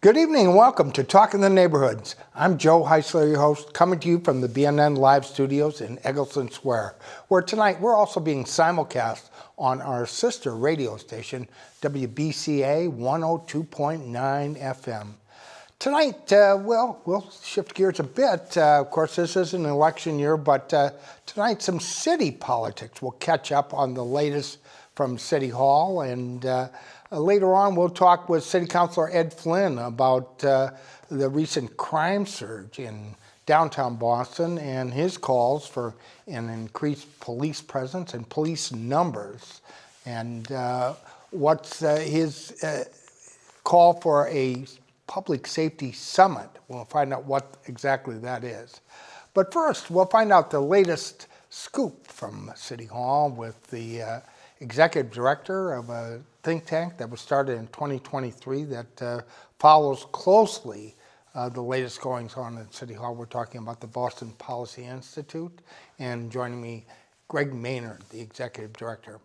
Good evening and welcome to Talking the Neighborhoods. I'm Joe Heisler, your host, coming to you from the BNN Live Studios in Eggleston Square, where tonight we're also being simulcast on our sister radio station, WBCA 102.9 FM. Tonight, we'll shift gears a bit. Of course, this is an election year, but tonight some city politics. We'll catch up on the latest from City Hall, and later on we'll talk with City Councilor Ed Flynn about the recent crime surge in downtown Boston and his calls for an increased police presence and police numbers, and what's his call for a public safety summit. We'll find out what exactly that is. But first, we'll find out the latest scoop from City Hall with the executive director of a think tank that was started in 2023 that follows closely the latest goings on at City Hall. We're talking about the Boston Policy Institute, and joining me, Greg Maynard, the executive director.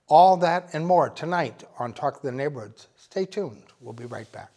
All that and more tonight on Talk of the Neighborhoods. Stay tuned. We'll be right back.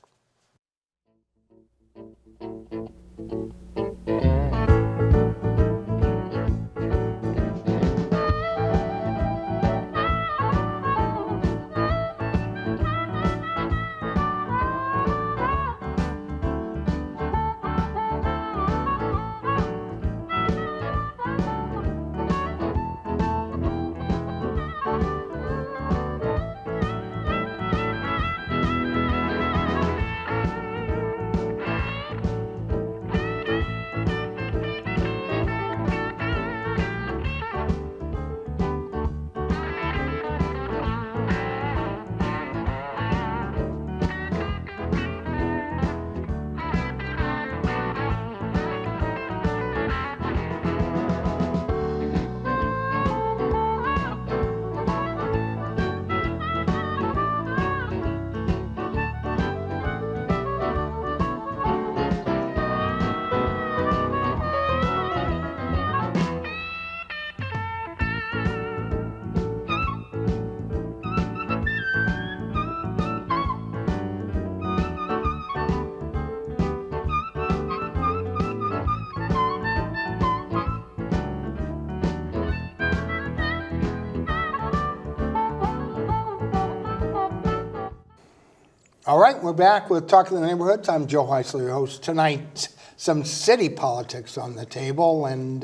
All right, we're back with Talking the Neighborhoods. I'm Joe Heisler, your host. Tonight, some city politics on the table and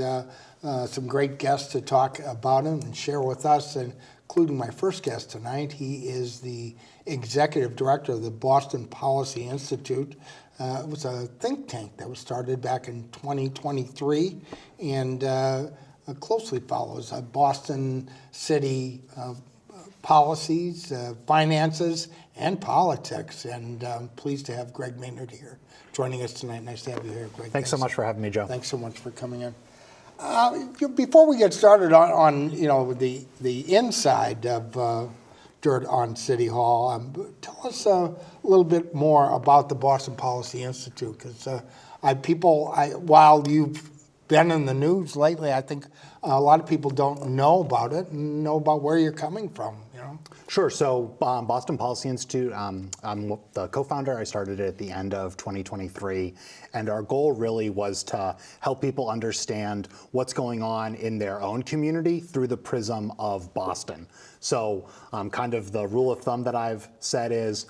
some great guests to talk about them and share with us, including my first guest tonight. He is the executive director of the Boston Policy Institute. It was a think tank that was started back in 2023 and closely follows Boston city policies, finances, and politics. And I'm pleased to have Greg Maynard here joining us tonight. Nice to have you here, Greg. Thanks so much for having me, Joe. Thanks so much for coming in. Before we get started on the inside of dirt on City Hall, tell us a little bit more about the Boston Policy Institute, because while you've been in the news lately, I think a lot of people don't know about it and know about where you're coming from. Sure. So Boston Policy Institute, I'm the co-founder. I started it at the end of 2023. And our goal really was to help people understand what's going on in their own community through the prism of Boston. So kind of the rule of thumb that I've said is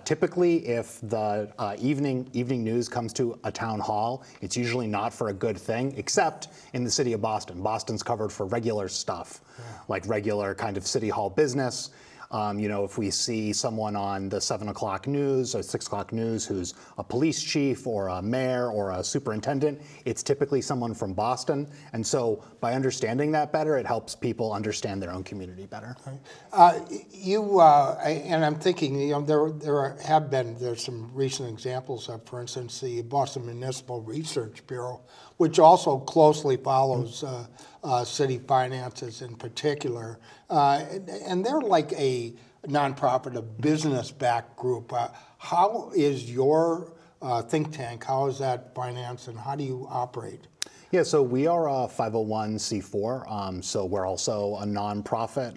typically if the evening news comes to a town hall, it's usually not for a good thing, except in the city of Boston. Boston's covered for regular stuff, like regular kind of city hall business. If we see someone on the 7 o'clock news or 6 o'clock news who's a police chief or a mayor or a superintendent, it's typically someone from Boston. And so by understanding that better, it helps people understand their own community better. And I'm thinking, there's some recent examples of, for instance, the Boston Municipal Research Bureau, which also closely follows city finances in particular. And they're like a nonprofit, a business-backed group. How is your think tank, how is that financed, and how do you operate? Yeah, so we are a 501c4, so we're also a nonprofit.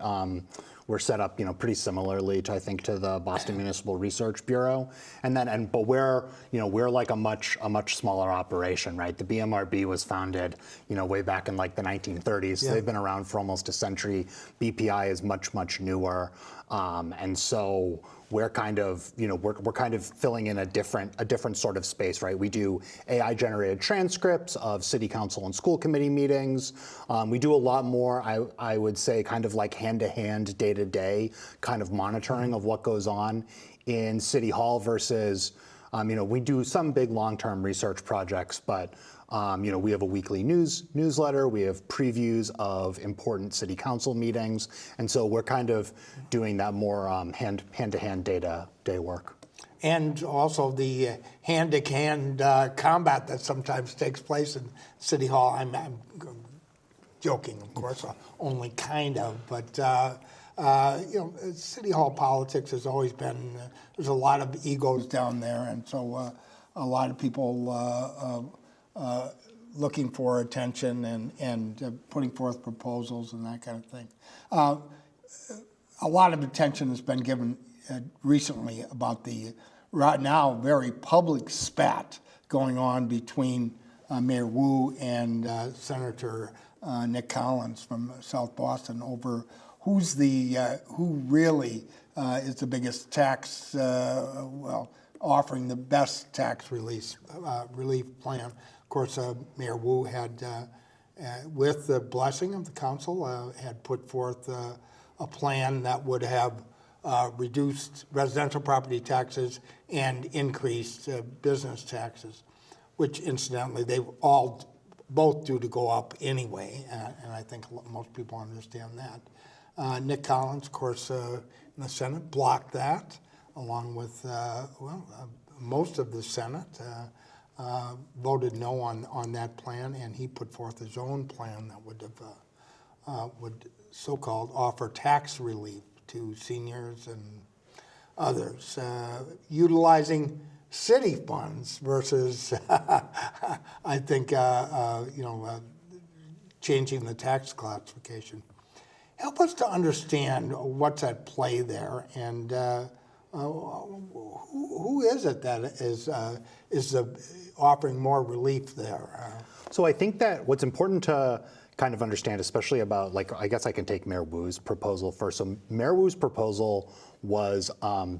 we're set up, pretty similarly to, I think, to the Boston Municipal Research Bureau. But we're like a much smaller operation, right? The BMRB was founded, way back in like the 1930s. Yeah. They've been around for almost a century. BPI is much newer. And so we're kind of, we're kind of filling in a different sort of space, right? We do AI-generated transcripts of city council and school committee meetings. We do a lot more, I would say, kind of like hand-to-hand, day-to-day kind of monitoring of what goes on in City Hall versus, we do some big long-term research projects, but we have a weekly newsletter. We have previews of important city council meetings, and so we're kind of doing that more hand-to-hand, day-to-day work. And also the hand-to-hand combat that sometimes takes place in City Hall. I'm joking, of course, only kind of, but City Hall politics has always been, there's a lot of egos down there, and so a lot of people looking for attention and putting forth proposals and that kind of thing. A lot of attention has been given recently about the right now very public spat going on between Mayor Wu and Senator Nick Collins from South Boston over who really is the biggest tax, offering the best tax relief plan. Of course, Mayor Wu had, with the blessing of the council, had put forth a plan that would have reduced residential property taxes and increased business taxes, which incidentally they all both due to go up anyway, and I think most people understand that. Nick Collins, of course, in the Senate blocked that, along with most of the Senate. Voted no on that plan, and he put forth his own plan that would so-called offer tax relief to seniors and others, utilizing city funds versus, I think, changing the tax classification. Help us to understand what's at play there, and who is it that is offering more relief there? So I think that what's important to kind of understand, especially about, I guess I can take Mayor Wu's proposal first. So Mayor Wu's proposal was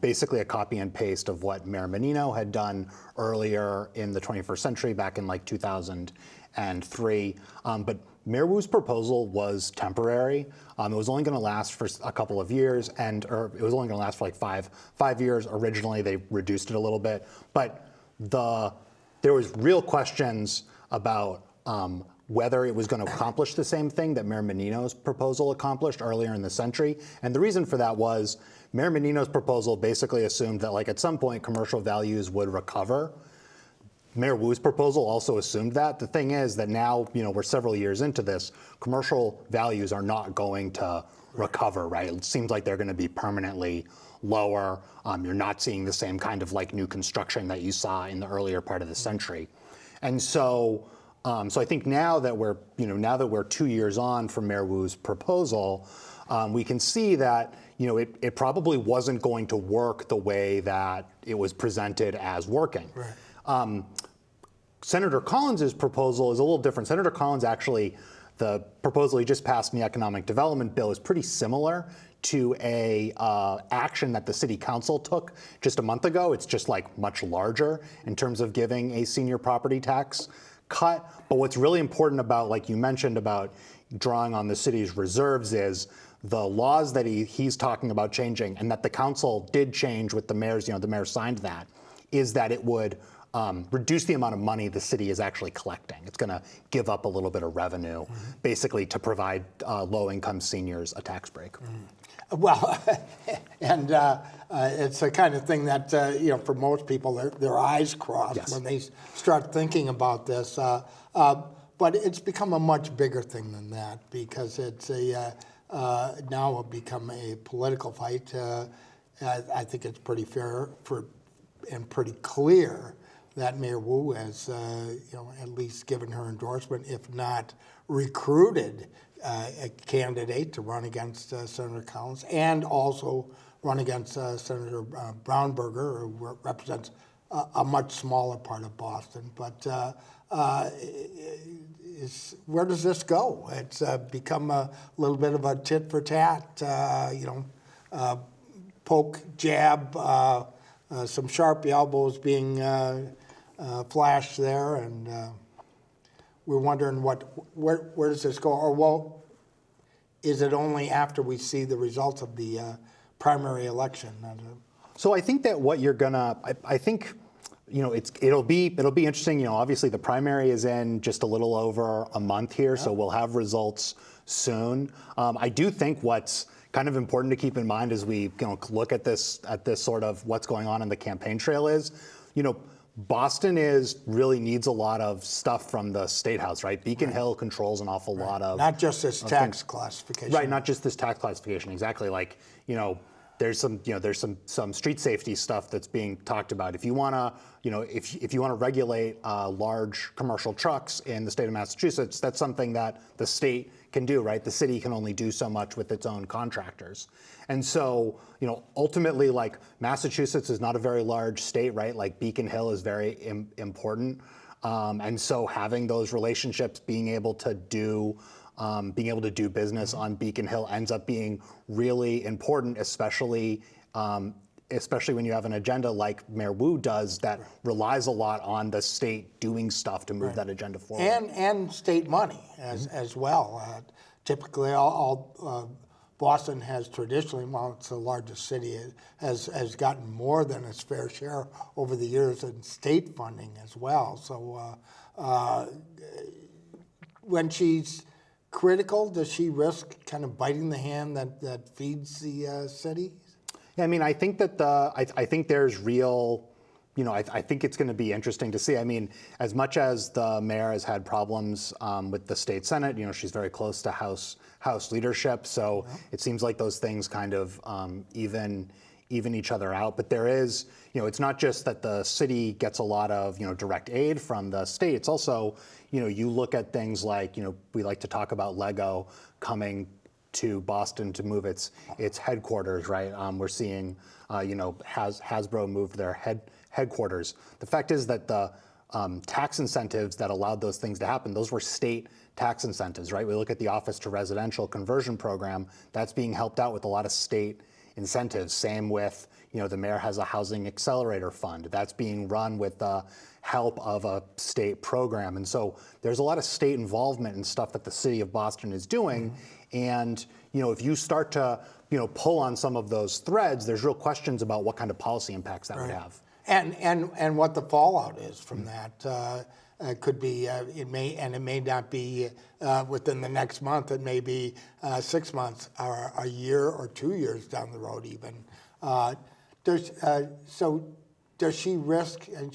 basically a copy and paste of what Mayor Menino had done earlier in the 21st century, back in 2003. But Mayor Wu's proposal was temporary. It was only going to last for a couple of years, or it was only going to last for five years. Originally, they reduced it a little bit, but there was real questions about whether it was going to accomplish the same thing that Mayor Menino's proposal accomplished earlier in the century. And the reason for that was Mayor Menino's proposal basically assumed that at some point commercial values would recover. Mayor Wu's proposal also assumed that. The thing is that now, we're several years into this, commercial values are not going to recover, right? It seems like they're going to be permanently lower. You're not seeing the same kind of new construction that you saw in the earlier part of the century. And so I think now that we're 2 years on from Mayor Wu's proposal, we can see that it probably wasn't going to work the way that it was presented as working. Right. Senator Collins' proposal is a little different. Senator Collins actually, the proposal he just passed in the Economic Development Bill is pretty similar to a action that the City Council took just a month ago. It's just much larger in terms of giving a senior property tax cut. But what's really important about, like you mentioned, about drawing on the city's reserves is the laws that he's talking about changing, and that the council did change with the mayor's, the mayor signed that, is that it would reduce the amount of money the city is actually collecting. It's going to give up a little bit of revenue, basically to provide low-income seniors a tax break. Well, and it's the kind of thing that, for most people, their eyes cross when they start thinking about this. But it's become a much bigger thing than that, because it's now become a political fight. I think it's pretty fair and pretty clear that Mayor Wu has, at least given her endorsement, if not recruited a candidate to run against Senator Collins, and also run against Senator Brownberger, who represents a much smaller part of Boston. But where does this go? It's become a little bit of a tit for tat, poke, jab, some sharp elbows being flashed there, and we're wondering where does this go? Or well, is it only after we see the results of the primary election? So I think that what you're gonna, I think, it'll be interesting. Obviously the primary is in just a little over a month here, so we'll have results soon. I do think what's kind of important to keep in mind as we look at this sort of what's going on in the campaign trail is, Boston really needs a lot of stuff from the State House, right? Beacon Hill controls an awful lot of, not just this tax classification. Right, not just this tax classification, exactly. Like, there's some street safety stuff that's being talked about. If you want to, if you want to regulate large commercial trucks in the state of Massachusetts, that's something that the state can do, right? The city can only do so much with its own contractors. And so, ultimately, like, Massachusetts is not a very large state, right? Like, Beacon Hill is very important. And so having those relationships, being able to do business on Beacon Hill ends up being really important, especially when you have an agenda like Mayor Wu does that relies a lot on the state doing stuff to move that agenda forward. And state money as well. Typically, all Boston has traditionally, while it's the largest city, has gotten more than its fair share over the years in state funding as well. So when she's critical, does she risk kind of biting the hand that feeds the city? Yeah, I mean, I think that I think there's real, I think it's going to be interesting to see. I mean, as much as the mayor has had problems with the state Senate, she's very close to House leadership, so it seems like those things kind of even each other out. But there is, it's not just that the city gets a lot of, direct aid from the state. It's also, you look at things like, we like to talk about Lego coming to Boston to move its headquarters, right? We're seeing, Hasbro moved their headquarters. The fact is that the tax incentives that allowed those things to happen, those were state tax incentives, right? We look at the office to residential conversion program, that's being helped out with a lot of state incentives. Same with, the mayor has a housing accelerator fund. That's being run with the help of a state program. And so there's a lot of state involvement in stuff that the city of Boston is doing. And, if you start to, pull on some of those threads, there's real questions about what kind of policy impacts that would have. And what the fallout is from that. Could be, it may not be within the next month. It may be 6 months or a year or 2 years down the road even. So does she risk, and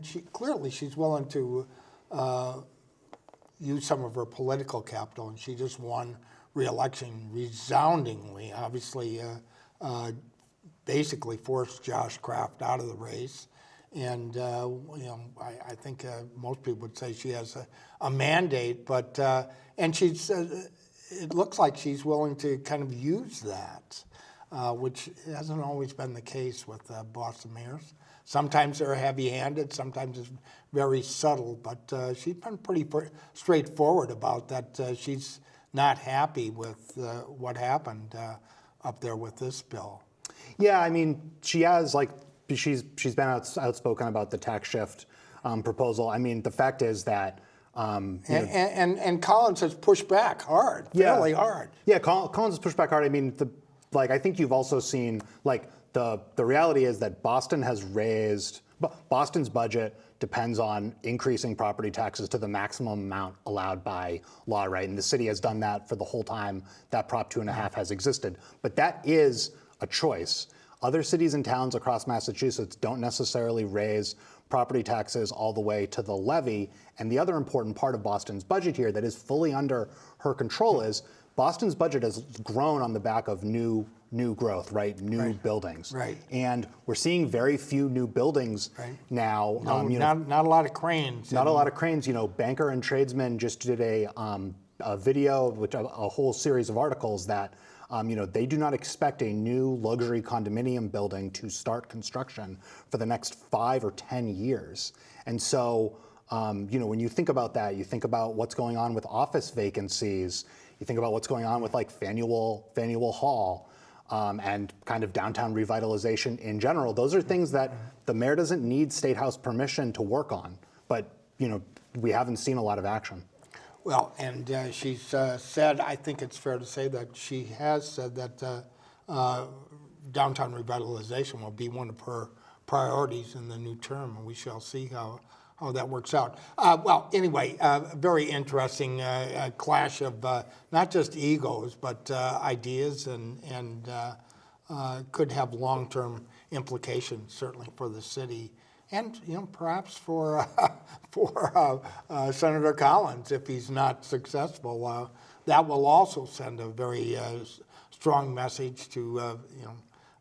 she clearly she's willing to use some of her political capital, and she just won re-election resoundingly, obviously basically forced Josh Kraft out of the race. And I think most people would say she has a mandate, but and she's it looks like she's willing to kind of use that, which hasn't always been the case with Boston mayors. Sometimes they're heavy-handed, sometimes it's very subtle, but she's been pretty straightforward about that. She's not happy with what happened up there with this bill. Yeah, I mean, she has she's been outspoken about the tax shift proposal. I mean, the fact is that and Collins has pushed back hard, fairly hard. Yeah, Collins has pushed back hard. I mean, I think you've also seen the reality is that Boston's budget depends on increasing property taxes to the maximum amount allowed by law, right? And the city has done that for the whole time that Prop 2.5 has existed. But that is a choice. Other cities and towns across Massachusetts don't necessarily raise property taxes all the way to the levy. And the other important part of Boston's budget here that is fully under her control is Boston's budget has grown on the back of new new growth, right? New buildings. Right. And we're seeing very few new buildings now. Not a lot of cranes. Not a lot of cranes. Banker and Tradesman just did a video, which a whole series of articles that they do not expect a new luxury condominium building to start construction for the next 5 or 10 years. And so, when you think about that, you think about what's going on with office vacancies. You think about what's going on with like Faneuil Hall, and kind of downtown revitalization in general. Those are things that the mayor doesn't need State House permission to work on. But we haven't seen a lot of action. Well, and she's said, I think it's fair to say that she has said that downtown revitalization will be one of her priorities in the new term, and we shall see how that works out. Well, anyway, very interesting clash of not just egos, but ideas, and could have long-term implications, certainly for the city, and perhaps for Senator Collins if he's not successful. That will also send a very strong message to at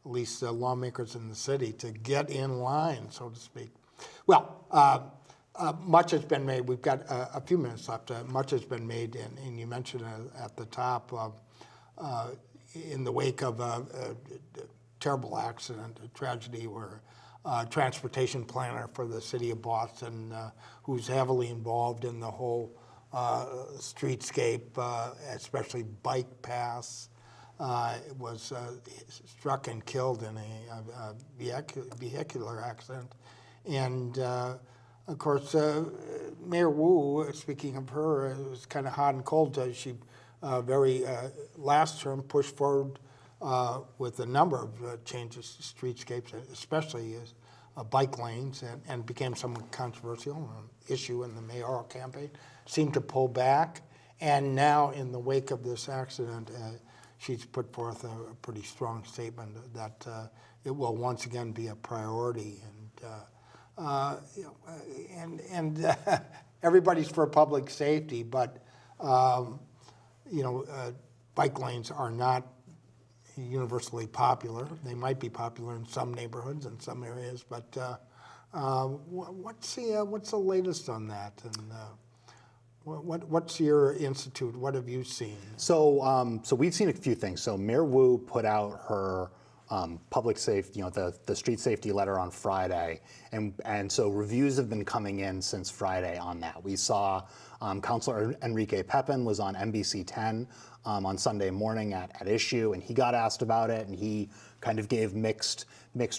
least lawmakers in the city to get in line, so to speak. Well. Much has been made. We've got a few minutes left. Much has been made, and you mentioned at the top, in the wake of a terrible accident, a tragedy where a transportation planner for the city of Boston, who's heavily involved in the whole streetscape, especially bike paths, was struck and killed in a vehicular accident. And of course, Mayor Wu, speaking of her, it was kind of hot and cold. She very last term pushed forward with a number of changes to streetscapes, especially bike lanes, and became somewhat controversial issue in the mayoral campaign. Seemed to pull back, and now in the wake of this accident, she's put forth a pretty strong statement that it will once again be a priority. And everybody's for public safety, but bike lanes are not universally popular. They might be popular in some neighborhoods and some areas, but what's the latest on that? And what's your institute? What have you seen? So we've seen a few things. So Mayor Wu put out her public safety, the street safety letter on Friday, and so reviews have been coming in since Friday on that. We saw Councilor Enrique Pepin was on NBC 10 on Sunday morning at Issue, and he got asked about it, and he kind of gave mixed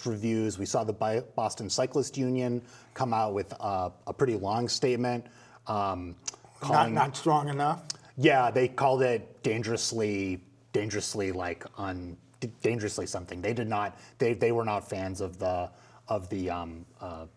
reviews. We saw the Boston Cyclist Union come out with a pretty long statement. Not strong enough? Yeah, they called it dangerously something. They did not. They were not fans of the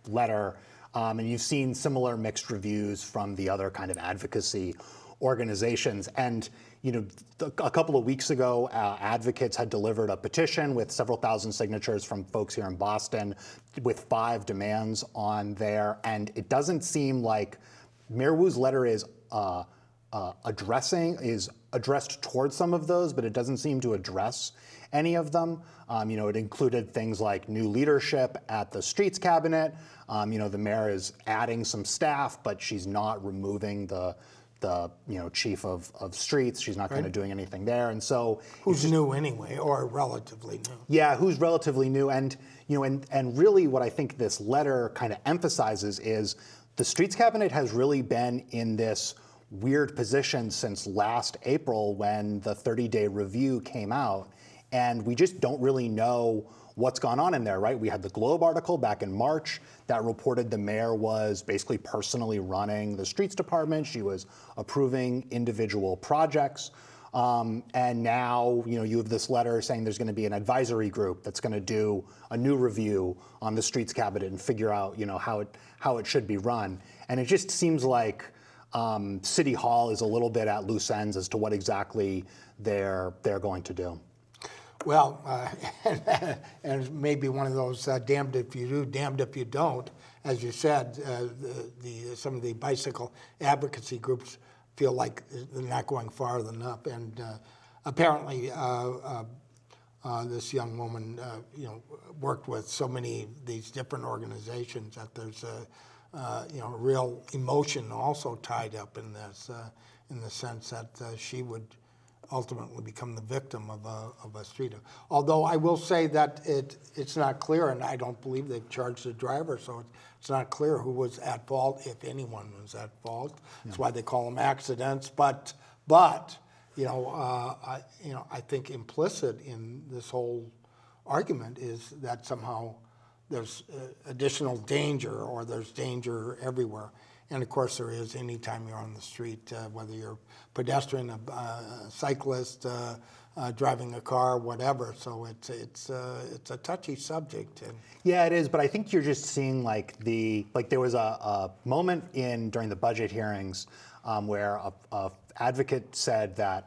letter, and you've seen similar mixed reviews from the other kind of advocacy organizations. And a couple of weeks ago, advocates had delivered a petition with several thousand signatures from folks here in Boston, with 5 demands on there. And it doesn't seem like Mayor Wu's letter is addressed towards some of those, but it doesn't seem to address any of them. It included things like new leadership at the streets cabinet. The mayor is adding some staff, but she's not removing the chief of streets. She's not kind of doing anything there. And so who's new anyway, or relatively new? Yeah, who's relatively new. And and really what I think this letter kind of emphasizes is the streets cabinet has really been in this weird position since last April when the 30-day review came out, and we just don't really know what's gone on in there, right? We had the Globe article back in March that reported the mayor was basically personally running the streets department. She was approving individual projects. And now, you have this letter saying there's going to be an advisory group that's going to do a new review on the streets cabinet and figure out, how it should be run. And it just seems like City Hall is a little bit at loose ends as to what exactly they're going to do. Well, and maybe one of those damned if you do, damned if you don't. As you said, some of the bicycle advocacy groups feel like they're not going far enough, and apparently this young woman, worked with so many of these different organizations that there's a real emotion also tied up in this, in the sense that she would ultimately become the victim of a street. Although I will say that it's not clear, and I don't believe they've charged the driver, so it's not clear who was at fault, if anyone was at fault. That's why they call them accidents. But I think implicit in this whole argument is that somehow there's additional danger, or there's danger everywhere. And of course there is anytime you're on the street, whether you're a pedestrian, a cyclist, driving a car, whatever. So it's a touchy subject. And yeah, it is. But I think you're just seeing there was a moment during the budget hearings where a advocate said that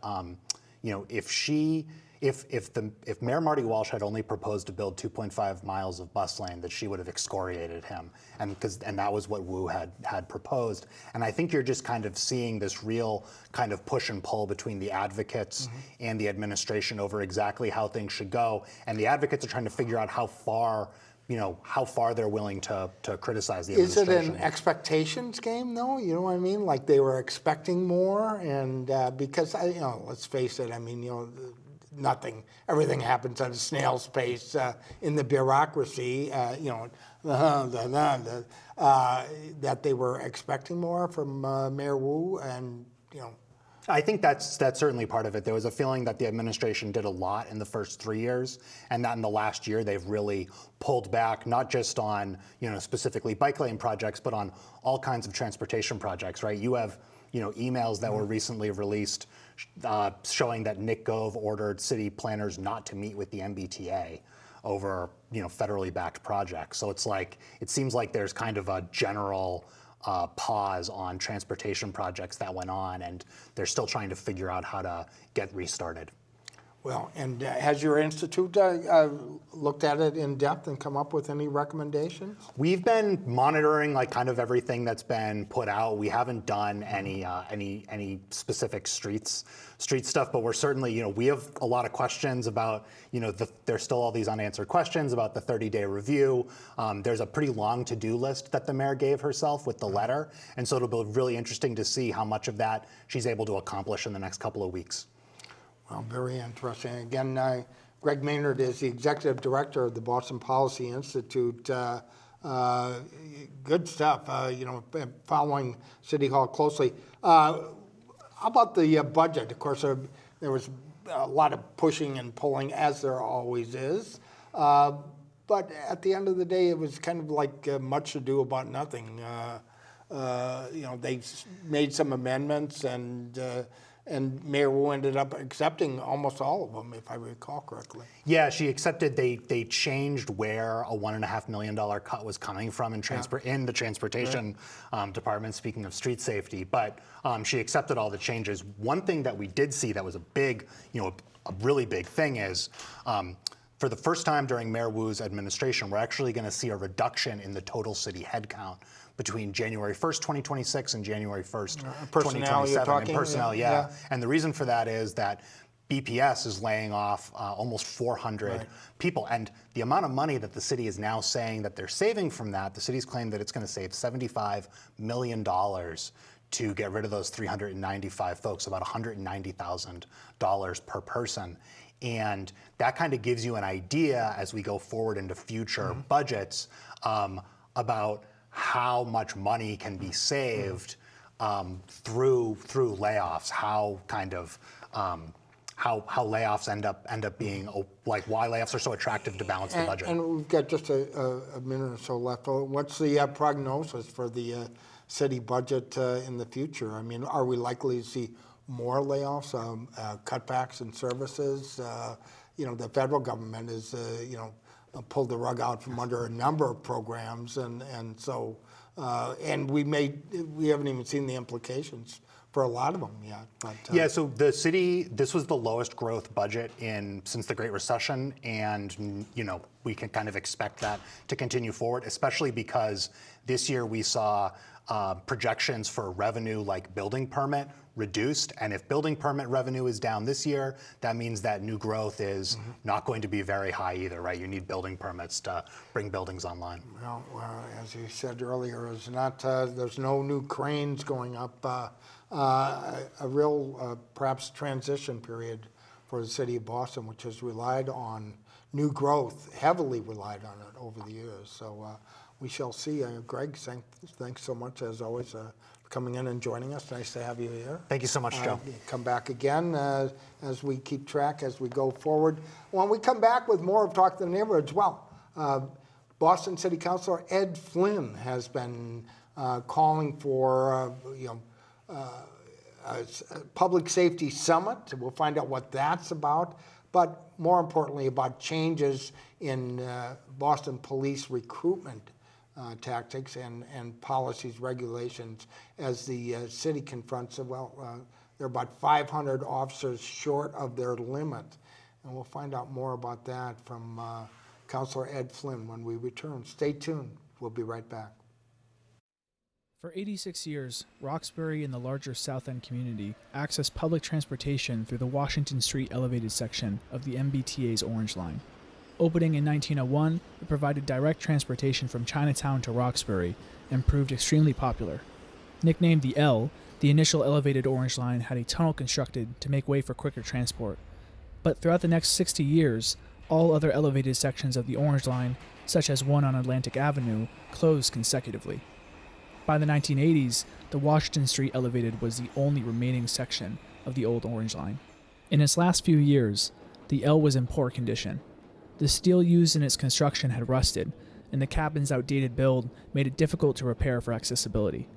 if Mayor Marty Walsh had only proposed to build 2.5 miles of bus lane, that she would have excoriated him, and that was what Wu had proposed. And I think you're just kind of seeing this real kind of push and pull between the advocates and the administration over exactly how things should go. And the advocates are trying to figure out how far they're willing to criticize the administration. Is it an expectations game, though? You know what I mean? Like they were expecting more, and because let's face it. I mean, everything happens at a snail's pace in the bureaucracy. That they were expecting more from Mayor Wu, and I think that's certainly part of it. There was a feeling that the administration did a lot in the first 3 years, and that in the last year they've really pulled back, not just on specifically bike lane projects, but on all kinds of transportation projects. Right? You have emails that were recently released showing that Nick Gove ordered city planners not to meet with the MBTA over federally backed projects. So it seems like there's kind of a general pause on transportation projects that went on, and they're still trying to figure out how to get restarted. Well, and has your institute looked at it in depth and come up with any recommendations? We've been monitoring kind of everything that's been put out. We haven't done any specific street stuff, but we're certainly we have a lot of questions about there's still all these unanswered questions about the 30-day review. There's a pretty long to-do list that the mayor gave herself with the letter, and so it'll be really interesting to see how much of that she's able to accomplish in the next couple of weeks. Well, very interesting. Again, Greg Maynard is the executive director of the Boston Policy Institute. Good stuff, following City Hall closely. How about the budget? Of course, there was a lot of pushing and pulling, as there always is. But at the end of the day, it was kind of like much ado about nothing. They made some amendments, and Mayor Wu ended up accepting almost all of them, if I recall correctly. Yeah, she accepted. They changed where a $1.5 million cut was coming from in the transportation department. Speaking of street safety, but she accepted all the changes. One thing that we did see that was a really big thing is. For the first time during Mayor Wu's administration, we're actually going to see a reduction in the total city headcount between January 1st, 2026 and January 1st, 2027. In personnel, yeah. And the reason for that is that BPS is laying off almost 400 people. And the amount of money that the city is now saying that they're saving from that, the city's claimed that it's going to save $75 million to get rid of those 395 folks, about $190,000 per person. And that kind of gives you an idea as we go forward into future budgets about how much money can be saved through layoffs, how layoffs end up being why layoffs are so attractive to balance the budget. And we've got just a minute or so left. What's the prognosis for the city budget in the future? I mean, are we likely to see more layoffs, cutbacks in services? The federal government is, pulled the rug out from under a number of programs, and so we haven't even seen the implications for a lot of them yet. But, so the city, this was the lowest growth budget since the Great Recession, and we can kind of expect that to continue forward, especially because this year we saw projections for revenue like building permit reduced. And if building permit revenue is down this year, that means that new growth is not going to be very high either, right? You need building permits to bring buildings online. Well, as you said earlier, it's not, there's no new cranes going up. A real, perhaps, transition period for the city of Boston, which has relied on new growth, heavily relied on it over the years. So we shall see. Greg, thanks so much, as always, for coming in and joining us. Nice to have you here. Thank you so much, Joe. Come back again as we keep track, as we go forward. When we come back with more of Talk to the Neighborhoods, well, Boston City Councilor Ed Flynn has been calling for a public safety summit. We'll find out what that's about, but more importantly about changes in Boston police recruitment tactics and policies, regulations, as the city confronts, they're about 500 officers short of their limit. And we'll find out more about that from Councilor Ed Flynn when we return. Stay tuned. We'll be right back. For 86 years, Roxbury and the larger South End community accessed public transportation through the Washington Street elevated section of the MBTA's Orange Line. Opening in 1901, it provided direct transportation from Chinatown to Roxbury and proved extremely popular. Nicknamed the L, the initial elevated Orange Line had a tunnel constructed to make way for quicker transport. But throughout the next 60 years, all other elevated sections of the Orange Line, such as one on Atlantic Avenue, closed consecutively. By the 1980s, the Washington Street elevated was the only remaining section of the old Orange Line. In its last few years, the L was in poor condition. The steel used in its construction had rusted, and the cabin's outdated build made it difficult to repair for accessibility.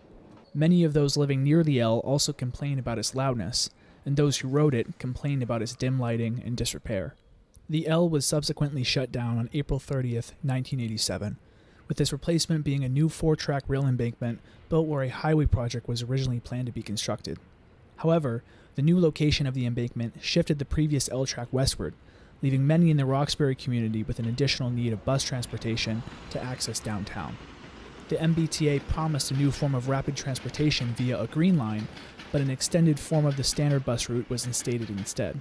Many of those living near the L also complained about its loudness, and those who rode it complained about its dim lighting and disrepair. The L was subsequently shut down on April 30th, 1987, with its replacement being a new 4-track rail embankment built where a highway project was originally planned to be constructed. However, the new location of the embankment shifted the previous L track westward, leaving many in the Roxbury community with an additional need of bus transportation to access downtown. The MBTA promised a new form of rapid transportation via a green line, but an extended form of the standard bus route was instated instead.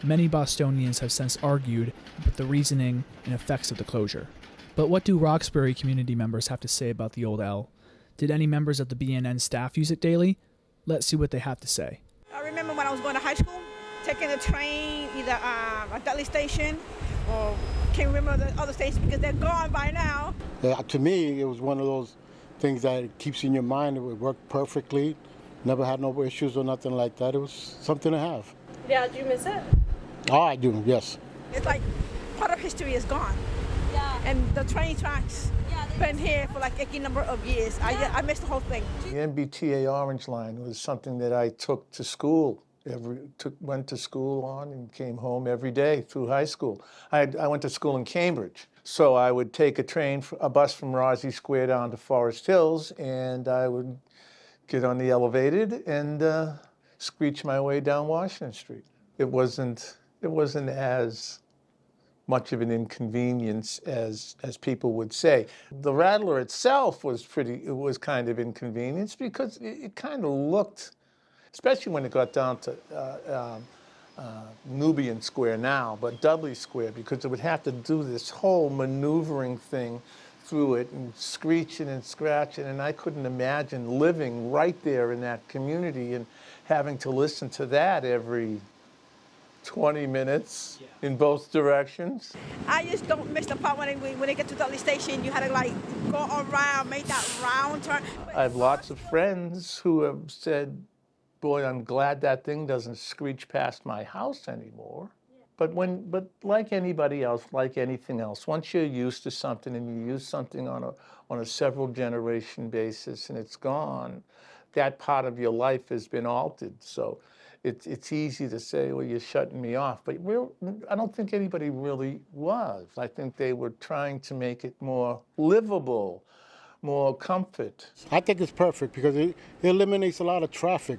Many Bostonians have since argued about the reasoning and effects of the closure. But what do Roxbury community members have to say about the old L? Did any members of the BNN staff use it daily? Let's see what they have to say. I remember when I was going to high school, taking the train either at Dudley Station or can't remember the other stations because they're gone by now. Yeah, to me, it was one of those things that keeps in your mind. It would work perfectly. Never had no issues or nothing like that. It was something to have. Yeah, do you miss it? Oh, I do, yes. It's like part of history is gone. Yeah. And the train tracks been here for like a number of years. I missed the whole thing. The MBTA Orange Line was something that I took to school. Went to school on and came home every day through high school. I went to school in Cambridge, so I would take a bus from Rossi Square down to Forest Hills, and I would get on the elevated and screech my way down Washington Street. It wasn't as much of an inconvenience as people would say. The Rattler itself was kind of inconvenience because it kind of looked, especially when it got down to Nubian Square now, but Dudley Square, because it would have to do this whole maneuvering thing through it and screeching and scratching, and I couldn't imagine living right there in that community and having to listen to that every 20 minutes in both directions. I just don't miss the part when they get to Dudley Station, you had to like go around, make that round turn. I have lots of friends who have said, boy, I'm glad that thing doesn't screech past my house anymore. But like anybody else, like anything else, once you're used to something and you use something on a several generation basis and it's gone, that part of your life has been altered. So it's easy to say, well, you're shutting me off. But I don't think anybody really was. I think they were trying to make it more livable, more comfort. I think it's perfect because it eliminates a lot of traffic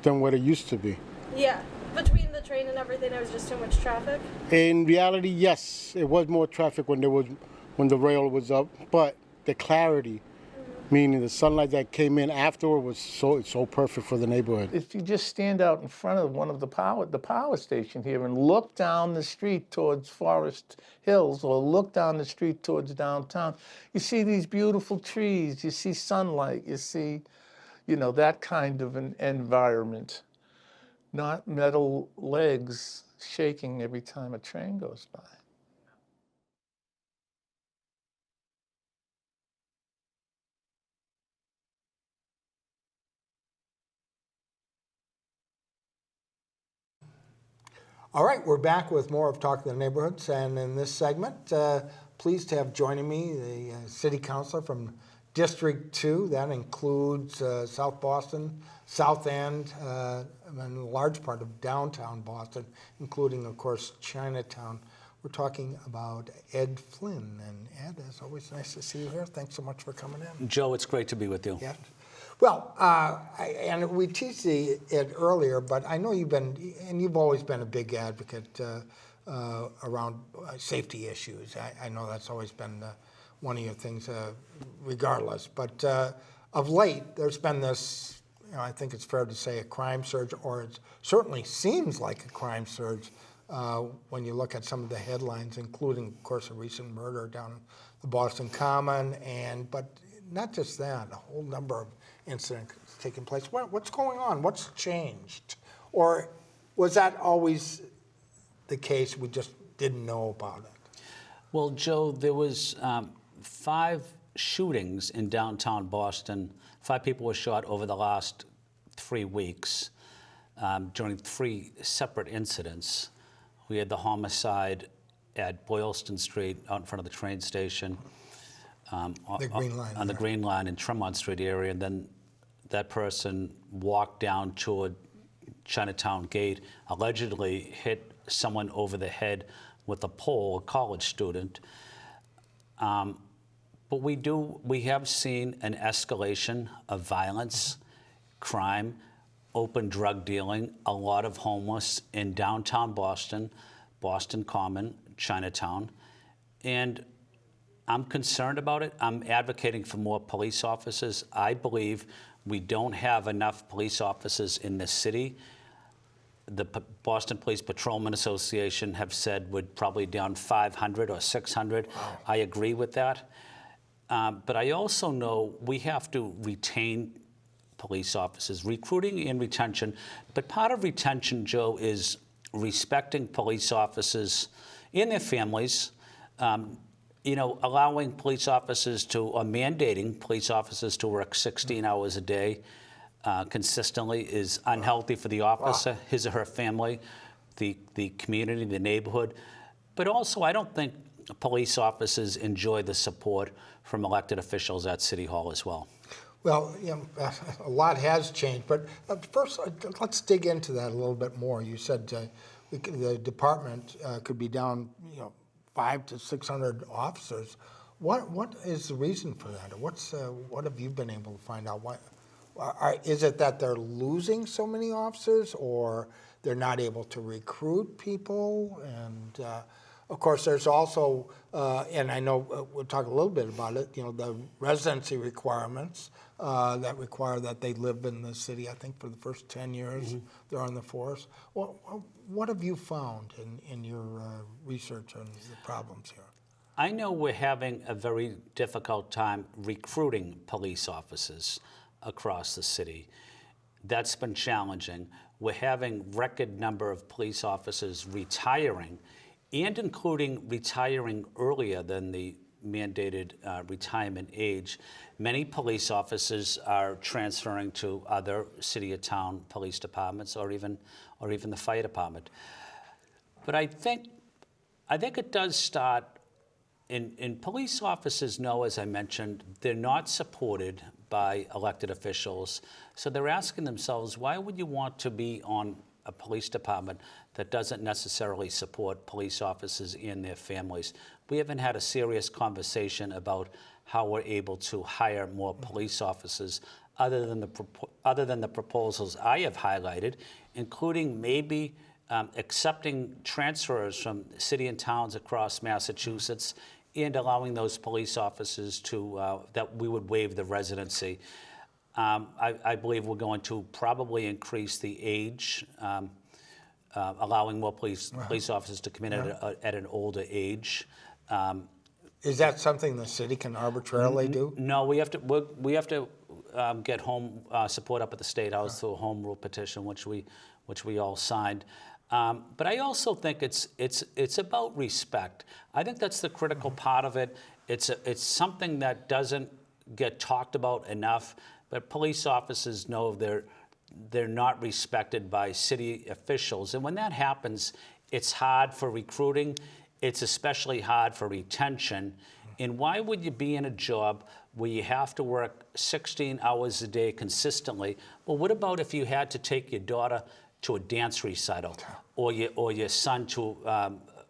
than what it used to be. Yeah. Between the train and everything, there was just too much traffic. In reality, yes, it was more traffic when the rail was up, but the clarity meaning the sunlight that came in afterward was so perfect for the neighborhood. If you just stand out in front of one of the power station here and look down the street towards Forest Hills or look down the street towards downtown, you see these beautiful trees, you see sunlight, you see, you know, that kind of an environment, not metal legs shaking every time a train goes by. All right, we're back with more of Talk to the Neighborhoods, and in this segment, pleased to have joining me the city councilor from District 2. That includes South Boston, South End, and a large part of downtown Boston, including, of course, Chinatown. We're talking about Ed Flynn. And Ed, as always, nice to see you here. Thanks so much for coming in. Joe, it's great to be with you. Yeah. Well, and we teased it earlier, but I know you've always been a big advocate around safety issues. I know that's always been one of your things, regardless. But of late, there's been this, I think it's fair to say, a crime surge, or it certainly seems like a crime surge when you look at some of the headlines, including, of course, a recent murder down the Boston Common, but not just that, a whole number of incidents taking place. What's going on? What's changed? Or was that always the case? We just didn't know about it? Well, Joe, there was 5 shootings in downtown Boston. 5 people were shot over the last 3 weeks during 3 separate incidents. We had the homicide at Boylston Street out in front of the train station. The Green Line. On the Green Line in Tremont Street area, and then that person walked down toward Chinatown Gate, allegedly hit someone over the head with a pole, a college student. But we have seen an escalation of violence, crime, open drug dealing, a lot of homeless in downtown Boston, Boston Common, Chinatown, and I'm concerned about it. I'm advocating for more police officers. I believe we don't have enough police officers in this city. The Boston Police Patrolmen Association have said we're probably down 500 or 600. Wow. I agree with that. But I also know we have to retain police officers, recruiting and retention. But part of retention, Joe, is respecting police officers and their families, allowing police officers or mandating police officers to work 16 hours a day consistently is unhealthy for the officer, his or her family, the community, the neighborhood. But also, I don't think police officers enjoy the support from elected officials at City Hall as well. Well, a lot has changed, but first, let's dig into that a little bit more. You said the department could be down, 500 to 600 officers. What is the reason for that? What have you been able to find out? Is it that they're losing so many officers, or they're not able to recruit people? And of course, there's also, and I know we'll talk a little bit about it, the residency requirements that require that they live in the city, I think, for the first 10 years they're on the force. What have you found in your research on the problems here? I know we're having a very difficult time recruiting police officers across the city. That's been challenging. We're having record number of police officers retiring, and including retiring earlier than the mandated retirement age. Many police officers are transferring to other city or town police departments, or even the fire department. But I think it does start. And police officers know, as I mentioned, they're not supported by elected officials. So they're asking themselves, why would you want to be on a police department that doesn't necessarily support police officers and their families? We haven't had a serious conversation about how we're able to hire more police officers other than the proposals I have highlighted, including maybe accepting transfers from city and towns across Massachusetts and allowing those police officers to, that we would waive the residency. I believe we're going to probably increase the age, allowing more police officers to come in at an older age. Is that something the city can arbitrarily do? No, we have to get home support up at the State House through a home rule petition, which we all signed. But I also think it's about respect. I think that's the critical part of it. It's something that doesn't get talked about enough. But police officers know they're not respected by city officials, and when that happens, it's hard for recruiting. It's especially hard for retention. And why would you be in a job where you have to work 16 hours a day consistently? Well, what about if you had to take your daughter to a dance recital or your son to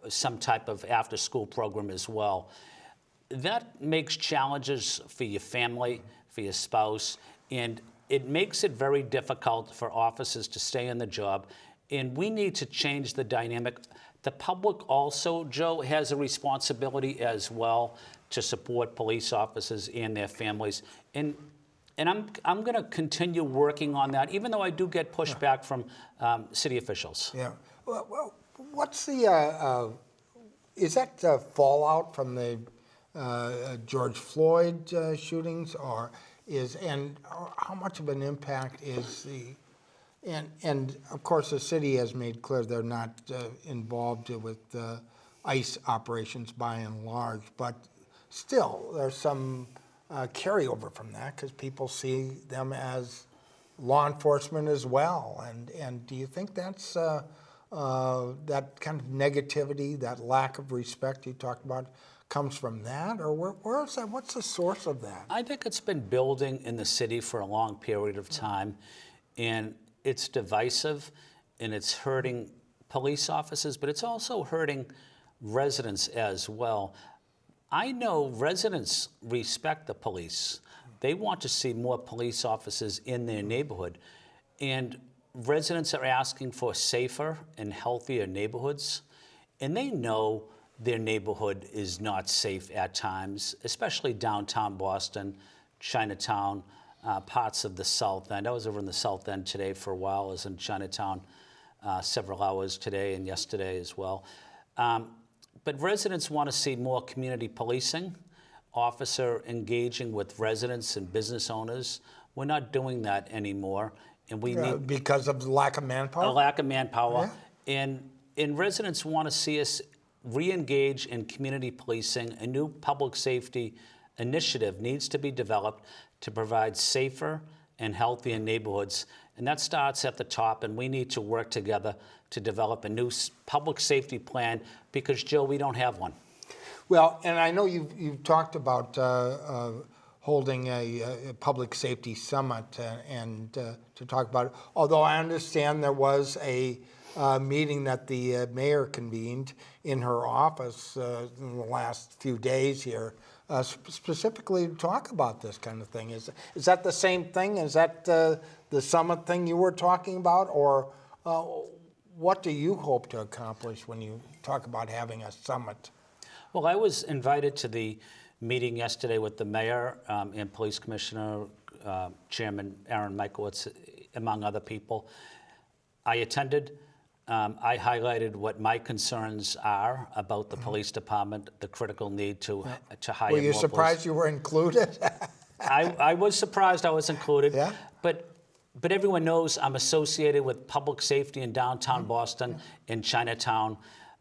some type of after-school program as well? That makes challenges for your family, for your spouse, and it makes it very difficult for officers to stay in the job. And we need to change the dynamic. The public also, Joe, has a responsibility as well to support police officers and their families. And I'm going to continue working on that, even though I do get pushback from city officials. Yeah. Well, what's the, is that fallout from the George Floyd shootings, or how much of an impact is and of course the city has made clear they're not involved with ICE operations by and large, but still there's some carryover from that because people see them as law enforcement as well. And do you think that's that kind of negativity, that lack of respect you talked about, comes from that, or where is that? What's the source of that? I think it's been building in the city for a long period of time, and it's divisive, and it's hurting police officers, but it's also hurting residents as well. I know residents respect the police. They want to see more police officers in their neighborhood, and residents are asking for safer and healthier neighborhoods, and they know their neighborhood is not safe at times, especially downtown Boston, Chinatown, parts of the South End. I was over in the South End today for a while. I was in Chinatown several hours today and yesterday as well. But residents want to see more community policing, officer engaging with residents and business owners. We're not doing that anymore. And we need, because of the lack of manpower? A lack of manpower. Yeah. And residents want to see us re-engage in community policing. A new public safety initiative needs to be developed to provide safer and healthier neighborhoods. And that starts at the top, and we need to work together to develop a new public safety plan because, Joe, we don't have one. Well, and I know you've talked about holding a public safety summit and to talk about it, although I understand there was a meeting that the mayor convened in her office in the last few days here, specifically to talk about this kind of thing. Is that the same thing? Is that the summit thing you were talking about, or what do you hope to accomplish when you talk about having a summit? Well, I was invited to the meeting yesterday with the mayor and police commissioner, Chairman Aaron Michaelitz, among other people. I attended. I highlighted what my concerns are about the police department, the critical need to hire more. Were you surprised you were included? I was surprised I was included. Yeah. But everyone knows I'm associated with public safety in downtown Boston, in Chinatown.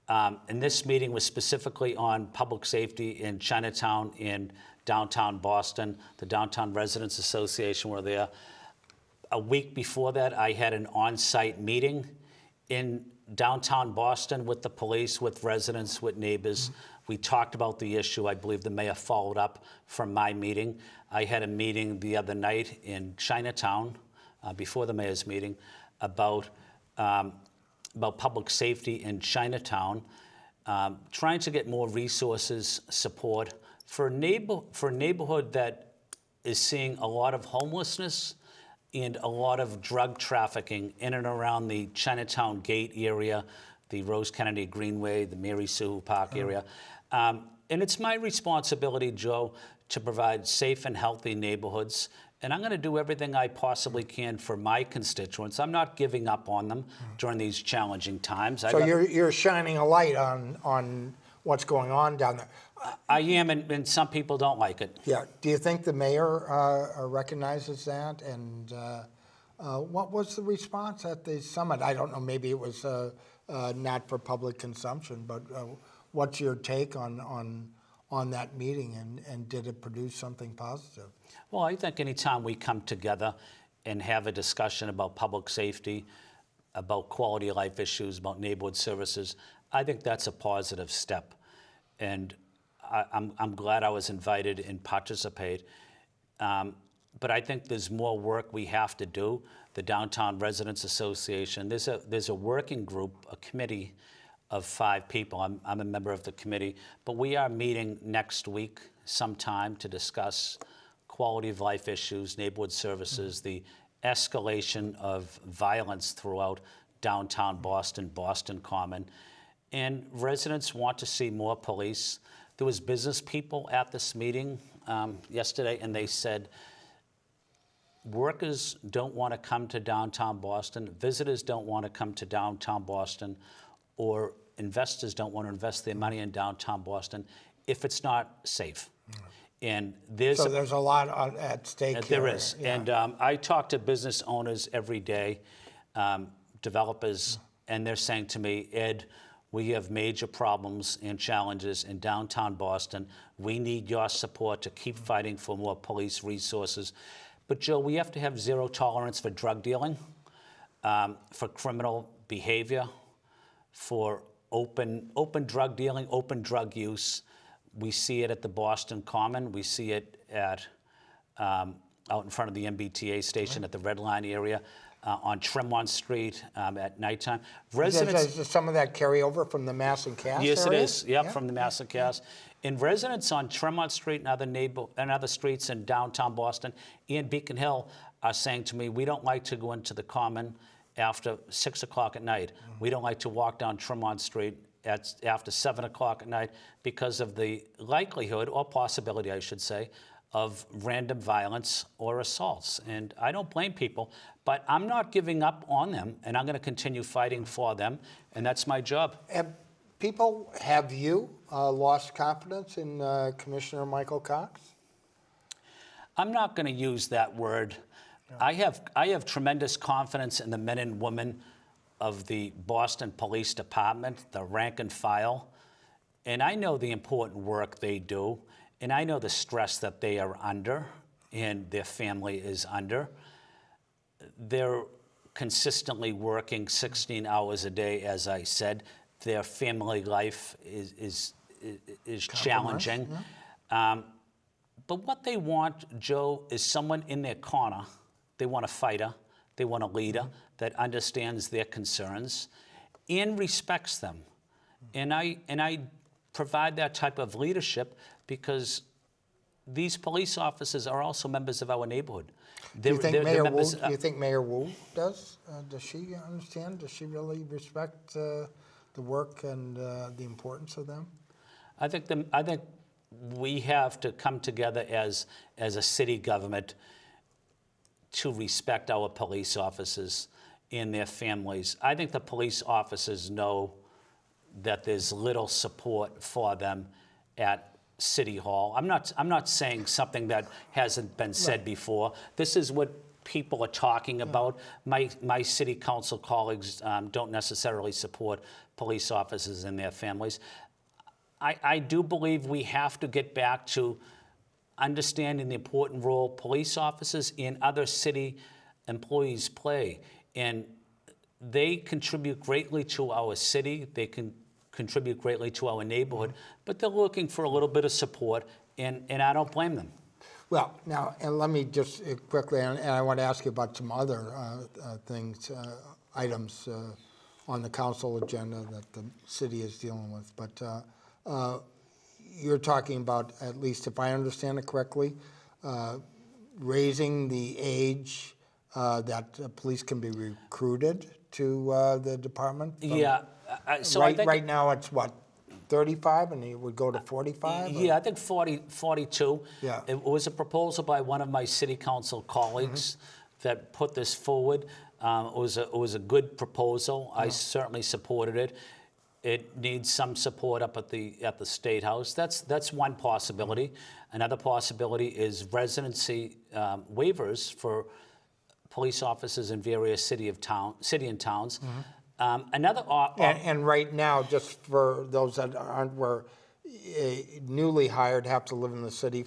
And this meeting was specifically on public safety in Chinatown, in downtown Boston. The Downtown Residents Association were there. A week before that, I had an on-site meeting in downtown Boston with the police, with residents, with neighbors. We talked about the issue. I believe the mayor followed up from my meeting. I had a meeting the other night in Chinatown before the mayor's meeting about public safety in Chinatown, trying to get more resources, support for a neighborhood that is seeing a lot of homelessness and a lot of drug trafficking in and around the Chinatown Gate area, the Rose Kennedy Greenway, the Mary Sue Park area. And And it's my responsibility, Joe, to provide safe and healthy neighborhoods. And I'm going to do everything I possibly can for my constituents. I'm not giving up on them during these challenging times. So you're shining a light on what's going on down there. I am, and some people don't like it. Yeah. Do you think the mayor recognizes that? And what was the response at the summit? I don't know. Maybe it was not for public consumption, but what's your take on that meeting, and did it produce something positive? Well, I think anytime we come together and have a discussion about public safety, about quality of life issues, about neighborhood services, I think that's a positive step. And I'm glad I was invited and participate. But I think there's more work we have to do. The Downtown Residents Association, there's a working group, a committee of 5 people. I'm a member of the committee, but we are meeting next week sometime to discuss quality of life issues, neighborhood services, the escalation of violence throughout downtown Boston, Boston Common. And residents want to see more police. There was business people at this meeting yesterday, and they said, workers don't want to come to downtown Boston, visitors don't want to come to downtown Boston, or investors don't want to invest their money in downtown Boston if it's not safe. And there's a lot at stake here. There is. Yeah. And I talk to business owners every day, developers, and they're saying to me, Ed, we have major problems and challenges in downtown Boston. We need your support to keep fighting for more police resources. But Joe, we have to have zero tolerance for drug dealing, for criminal behavior, for open drug dealing, open drug use. We see it at the Boston Common. We see it at out in front of the MBTA station at the Red Line area, on Tremont Street at nighttime. Residents. Does some of that carry over from the Mass and Cass Yes, area? it is. Yep, from the Mass and Cass. And residents on Tremont Street and other streets in downtown Boston and Beacon Hill are saying to me, we don't like to go into the Common after 6 o'clock at night. We don't like to walk down Tremont Street after 7 o'clock at night because of the likelihood, or possibility, I should say, of random violence or assaults. And I don't blame people, but I'm not giving up on them, and I'm going to continue fighting for them, and that's my job. Have you lost confidence in Commissioner Michael Cox? I'm not going to use that word. No. I have tremendous confidence in the men and women of the Boston Police Department, the rank and file, and I know the important work they do, and I know the stress that they are under and their family is under. They're consistently working 16 hours a day, as I said. Their family life is challenging. Yeah. But what they want, Joe, is someone in their corner. They want a fighter. They want a leader that understands their concerns and respects them. And I provide that type of leadership because these police officers are also members of our neighborhood. Do you think Mayor Wu does? Does she understand? Does she really respect the work and the importance of them? I think we have to come together as a city government to respect our police officers and their families. I think the police officers know that there's little support for them at City Hall. I'm not saying something that hasn't been said before. This is what people are talking about. My city council colleagues don't necessarily support police officers and their families. I do believe we have to get back to understanding the important role police officers and other city employees play. And they contribute greatly to our city. They can contribute greatly to our neighborhood, but they're looking for a little bit of support, and I don't blame them. Well, now, and let me just quickly, and I want to ask you about some other items on the council agenda that the city is dealing with, but you're talking about, at least if I understand it correctly, raising the age that police can be recruited to the department? Yeah. So right now it's what, 35 and it would go to 45? Yeah, I think 42. Yeah. It was a proposal by one of my city council colleagues that put this forward. It was a good proposal. I certainly supported it. It needs some support up at the State House. That's one possibility. Another possibility is residency waivers for police officers in various city and towns. Another and right now, just for those that aren't, were newly hired have to live in the city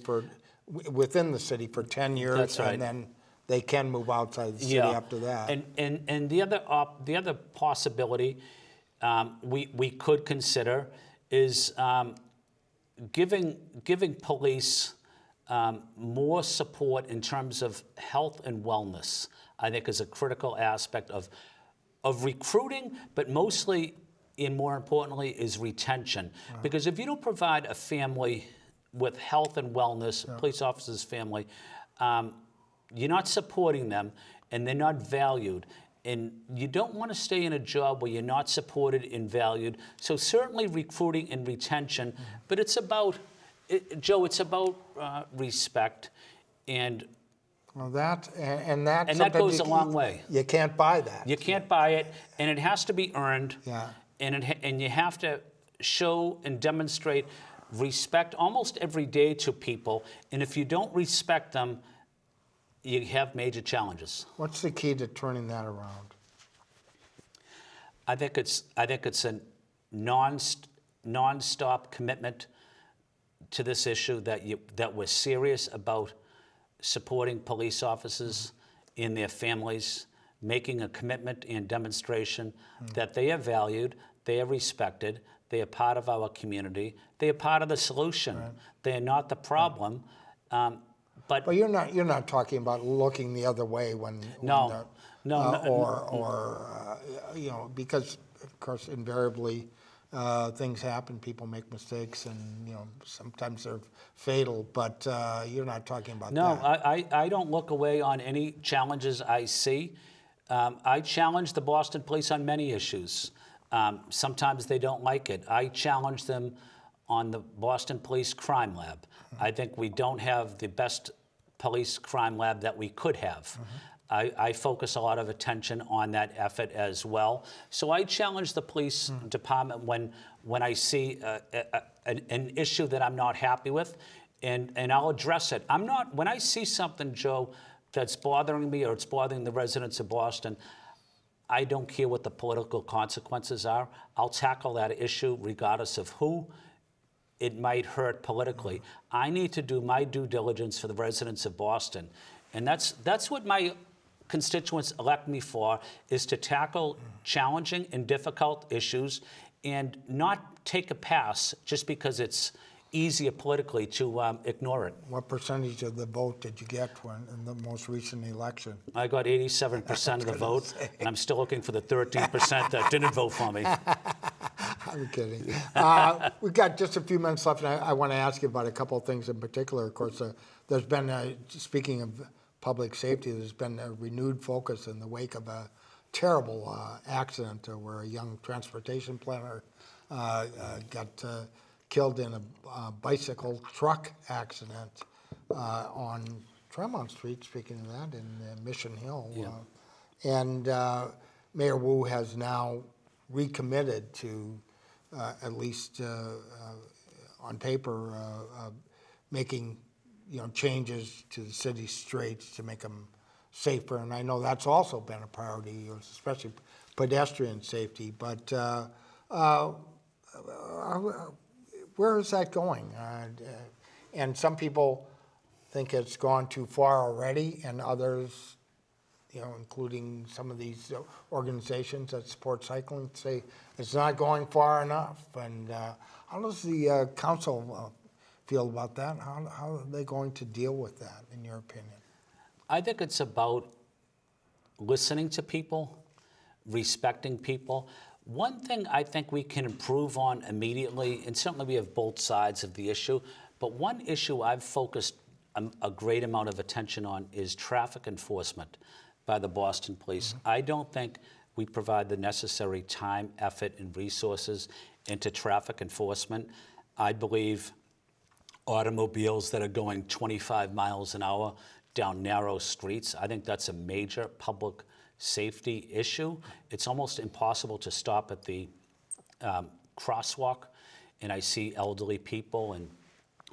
within the city for 10 years. That's right. And then they can move outside the city after that. And the other possibility we could consider is giving police more support in terms of health and wellness. I think is a critical aspect of recruiting, but mostly and more importantly is retention. Because if you don't provide a family with health and wellness, police officers' family, you're not supporting them and they're not valued. And you don't want to stay in a job where you're not supported and valued. So certainly recruiting and retention, but it's about, Joe, it's about respect and well, that goes a long way. You can't buy that. You can't buy it, and it has to be earned. Yeah. And you have to show and demonstrate respect almost every day to people. And if you don't respect them, you have major challenges. What's the key to turning that around? I think it's a non-stop commitment to this issue that we're serious about supporting police officers in their families, making a commitment and demonstration that they are valued, they are respected, they are part of our community, they are part of the solution. They are not the problem. But you're not talking about looking the other way because of course invariably things happen, people make mistakes, and sometimes they're fatal. But you're not talking about that. No, I don't look away on any challenges I see. I challenge the Boston Police on many issues. Sometimes they don't like it. I challenge them on the Boston Police Crime Lab. I think we don't have the best police crime lab that we could have. I focus a lot of attention on that effort as well. So I challenge the police department when I see an issue that I'm not happy with, and I'll address it. When I see something, Joe, that's bothering me or it's bothering the residents of Boston, I don't care what the political consequences are. I'll tackle that issue regardless of who it might hurt politically. I need to do my due diligence for the residents of Boston. And that's what my constituents elect me for, is to tackle challenging and difficult issues and not take a pass just because it's easier politically to ignore it. What percentage of the vote did you get in the most recent election? I got 87% of the vote, and I'm still looking for the 13% that didn't vote for me. I'm kidding. We've got just a few minutes left, and I want to ask you about a couple of things in particular. Of course, there's been, speaking of public safety, there's been a renewed focus in the wake of a terrible accident where a young transportation planner got killed in a bicycle truck accident on Tremont Street, speaking of that, in Mission Hill. Yeah. And Mayor Wu has now recommitted to, at least on paper, making changes to the city streets to make them safer. And I know that's also been a priority, especially pedestrian safety. But where is that going? And some people think it's gone too far already, and others, including some of these organizations that support cycling, say it's not going far enough. And how does the council feel about that? How are they going to deal with that, in your opinion? I think it's about listening to people, respecting people. One thing I think we can improve on immediately, and certainly we have both sides of the issue, but one issue I've focused a great amount of attention on is traffic enforcement by the Boston Police. I don't think we provide the necessary time, effort, and resources into traffic enforcement. I believe automobiles that are going 25 miles an hour down narrow streets, I think that's a major public safety issue. It's almost impossible to stop at the crosswalk, and I see elderly people and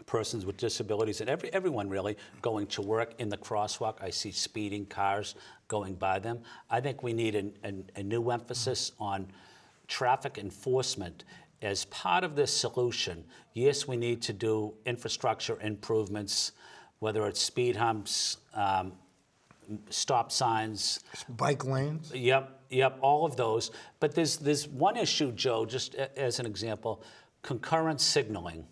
persons with disabilities and everyone really going to work in the crosswalk. I see speeding cars going by them. I think we need a new emphasis on traffic enforcement as part of this solution. Yes, we need to do infrastructure improvements, whether it's speed humps, stop signs. Bike lanes? Yep, all of those. But there's one issue, Joe, just as an example, concurrent signaling,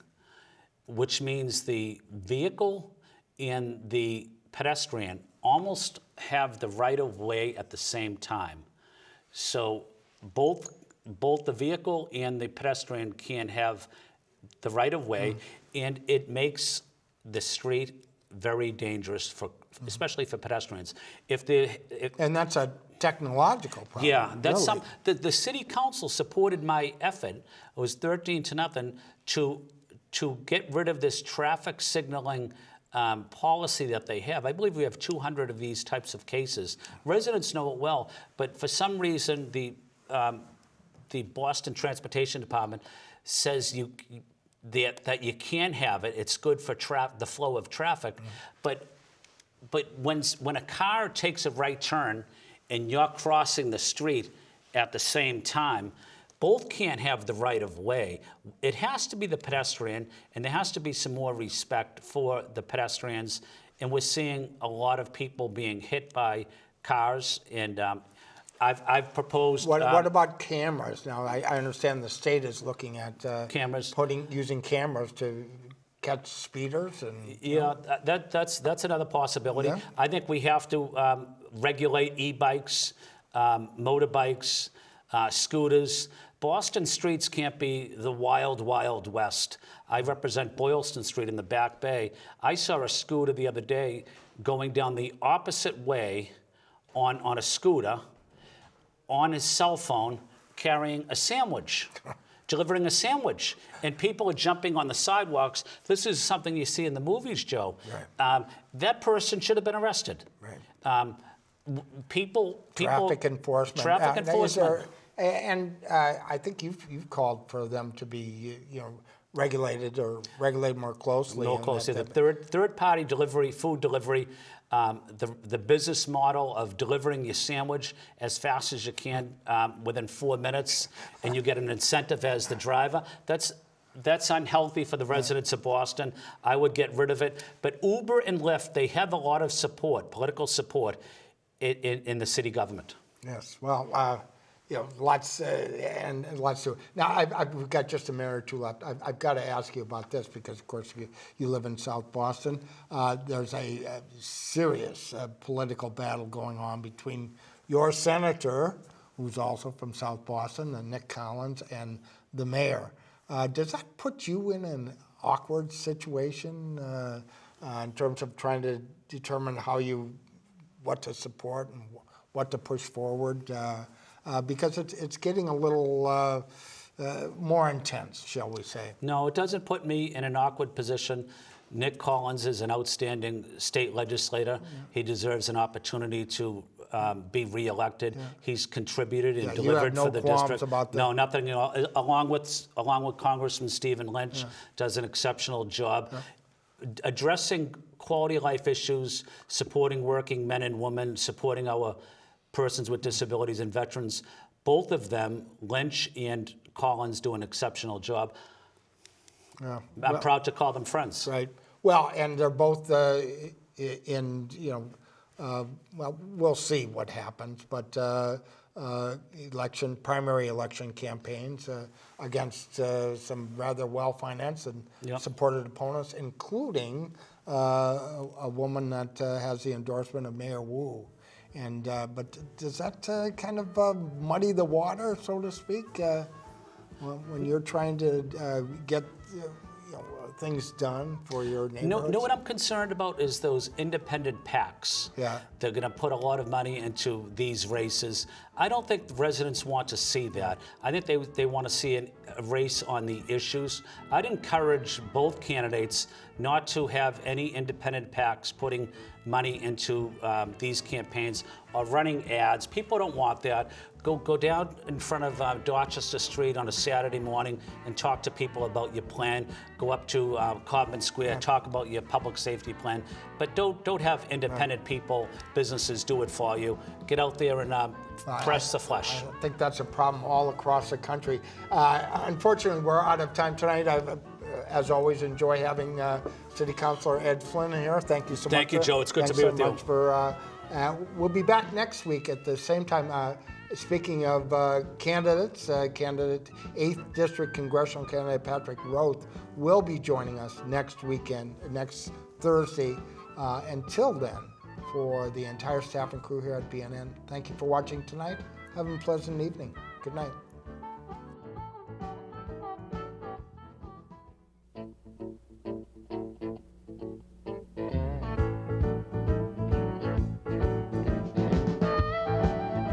which means the vehicle and the pedestrian almost have the right of way at the same time. So both the vehicle and the pedestrian can have the right of way, and it makes the street very dangerous for, especially for pedestrians. And that's a technological problem. Yeah, that's really. the city council supported my effort. It was 13-0 to get rid of this traffic signaling policy that they have. I believe we have 200 of these types of cases. Residents know it well, but for some reason the Boston Transportation Department says that you can have it. It's good for the flow of traffic, but when a car takes a right turn and you're crossing the street at the same time, both can't have the right of way. It has to be the pedestrian, and there has to be some more respect for the pedestrians. And we're seeing a lot of people being hit by cars, and I've proposed. What about cameras? Now, I understand the state is looking at cameras, using cameras to catch speeders, and yeah, that's another possibility. Yeah. I think we have to regulate e-bikes, motorbikes, scooters. Boston streets can't be the wild, wild west. I represent Boylston Street in the Back Bay. I saw a scooter the other day going down the opposite way on a scooter, on his cell phone, carrying a sandwich, delivering a sandwich. And people are jumping on the sidewalks. This is something you see in the movies, Joe. Right. That person should have been arrested. Right. Traffic enforcement. Traffic enforcement. And I think you've called for them to be, regulated or regulated more closely. More closely. The third-party delivery, food delivery, the business model of delivering your sandwich as fast as you can within 4 minutes, and you get an incentive as the driver. That's unhealthy for the residents of Boston. I would get rid of it. But Uber and Lyft, they have a lot of support, political support, in the city government. Yes. Well, lots and lots to. Now, we've got just a minute or two left. I've got to ask you about this because, of course, you live in South Boston. There's a serious political battle going on between your senator, who's also from South Boston, Nick Collins, and the mayor. Does that put you in an awkward situation in terms of trying to determine what to support and what to push forward? Because it's getting a little more intense, shall we say. No, it doesn't put me in an awkward position. Nick Collins is an outstanding state legislator. Yeah. He deserves an opportunity to be reelected. Yeah. He's contributed and delivered for the district. About that. No, nothing at all. Along with Congressman Stephen Lynch, does an exceptional job. Addressing quality of life issues, supporting working men and women, supporting our persons with disabilities and veterans. Both of them, Lynch and Collins, do an exceptional job. Yeah. I'm proud to call them friends. Right. Well, and they're both well, we'll see what happens, but primary election campaigns against some rather well-financed and supported opponents, including a woman that has the endorsement of Mayor Wu. And but does that kind of muddy the water, so to speak, when you're trying to get things done for your Know neighborhoods? what I'm concerned about is those independent PACs. Yeah. They're going to put a lot of money into these races. I don't think the residents want to see that. I think they want to see a race on the issues. I'd encourage both candidates not to have any independent PACs putting money into these campaigns or running ads. People don't want that. Go down in front of Dorchester Street on a Saturday morning and talk to people about your plan. Go up to Cobman Square, talk about your public safety plan. But don't have independent people, businesses do it for you. Get out there and press the flesh. I think that's a problem all across the country. Unfortunately, we're out of time tonight. As always, enjoy having City Councilor Ed Flynn here. Thank you so much. Thank you, Joe. It's good to be with you. Thanks so much for. We'll be back next week at the same time. Speaking of candidates, candidate 8th District Congressional candidate Patrick Roth will be joining us next Thursday. Until then, for the entire staff and crew here at BNN, thank you for watching tonight. Have a pleasant evening. Good night.